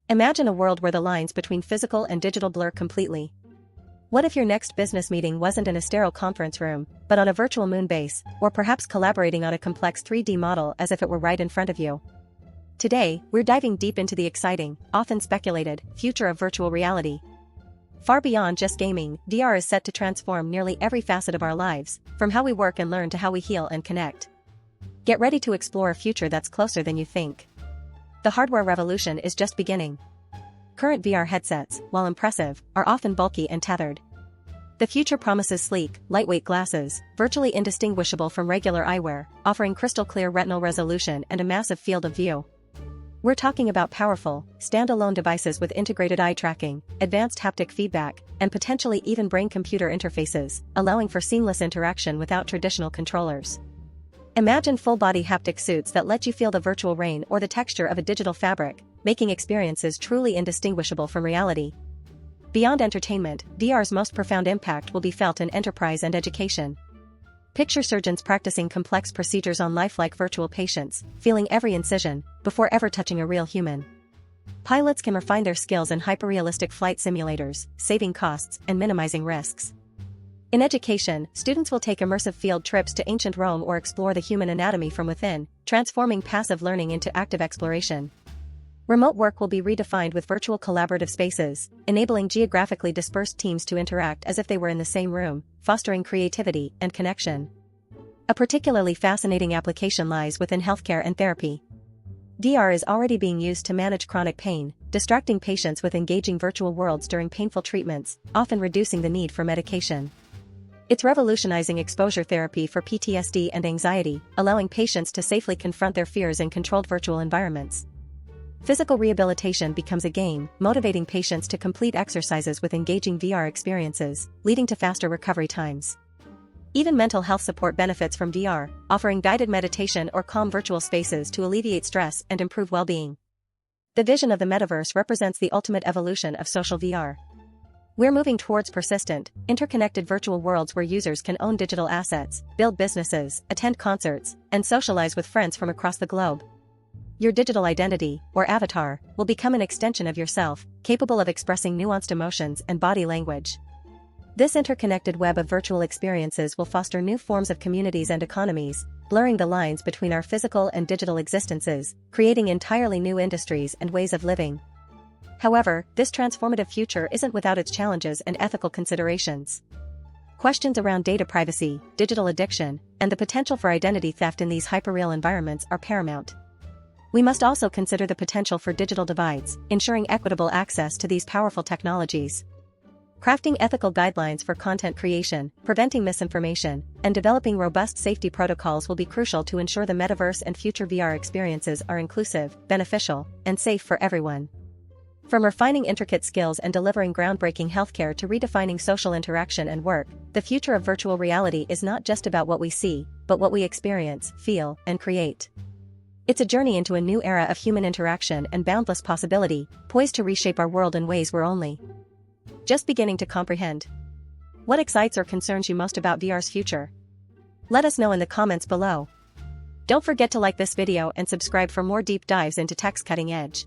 Imagine a world where the lines between physical and digital blur completely. What if your next business meeting wasn't in a sterile conference room, but on a virtual moon base, or perhaps collaborating on a complex 3D model as if it were right in front of you? Today, we're diving deep into the exciting, often speculated, future of virtual reality. Far beyond just gaming, VR is set to transform nearly every facet of our lives, from how we work and learn to how we heal and connect. Get ready to explore a future that's closer than you think. The hardware revolution is just beginning. Current VR headsets, while impressive, are often bulky and tethered. The future promises sleek, lightweight glasses, virtually indistinguishable from regular eyewear, offering crystal-clear retinal resolution and a massive field of view. We're talking about powerful, standalone devices with integrated eye tracking, advanced haptic feedback, and potentially even brain-computer interfaces, allowing for seamless interaction without traditional controllers. Imagine full-body haptic suits that let you feel the virtual rain or the texture of a digital fabric, making experiences truly indistinguishable from reality. Beyond entertainment, VR's most profound impact will be felt in enterprise and education. Picture surgeons practicing complex procedures on lifelike virtual patients, feeling every incision, before ever touching a real human. Pilots can refine their skills in hyperrealistic flight simulators, saving costs and minimizing risks. In education, students will take immersive field trips to ancient Rome or explore the human anatomy from within, transforming passive learning into active exploration. Remote work will be redefined with virtual collaborative spaces, enabling geographically dispersed teams to interact as if they were in the same room, fostering creativity and connection. A particularly fascinating application lies within healthcare and therapy. VR is already being used to manage chronic pain, distracting patients with engaging virtual worlds during painful treatments, often reducing the need for medication. It's revolutionizing exposure therapy for PTSD and anxiety, allowing patients to safely confront their fears in controlled virtual environments. Physical rehabilitation becomes a game, motivating patients to complete exercises with engaging VR experiences, leading to faster recovery times. Even mental health support benefits from VR, offering guided meditation or calm virtual spaces to alleviate stress and improve well-being. The vision of the metaverse represents the ultimate evolution of social VR. We're moving towards persistent, interconnected virtual worlds where users can own digital assets, build businesses, attend concerts, and socialize with friends from across the globe. Your digital identity, or avatar, will become an extension of yourself, capable of expressing nuanced emotions and body language. This interconnected web of virtual experiences will foster new forms of communities and economies, blurring the lines between our physical and digital existences, creating entirely new industries and ways of living. However, this transformative future isn't without its challenges and ethical considerations. Questions around data privacy, digital addiction, and the potential for identity theft in these hyperreal environments are paramount. We must also consider the potential for digital divides, ensuring equitable access to these powerful technologies. Crafting ethical guidelines for content creation, preventing misinformation, and developing robust safety protocols will be crucial to ensure the metaverse and future VR experiences are inclusive, beneficial, and safe for everyone. From refining intricate skills and delivering groundbreaking healthcare to redefining social interaction and work, the future of virtual reality is not just about what we see, but what we experience, feel, and create. It's a journey into a new era of human interaction and boundless possibility, poised to reshape our world in ways we're only just beginning to comprehend. What excites or concerns you most about VR's future? Let us know in the comments below. Don't forget to like this video and subscribe for more deep dives into tech's cutting edge.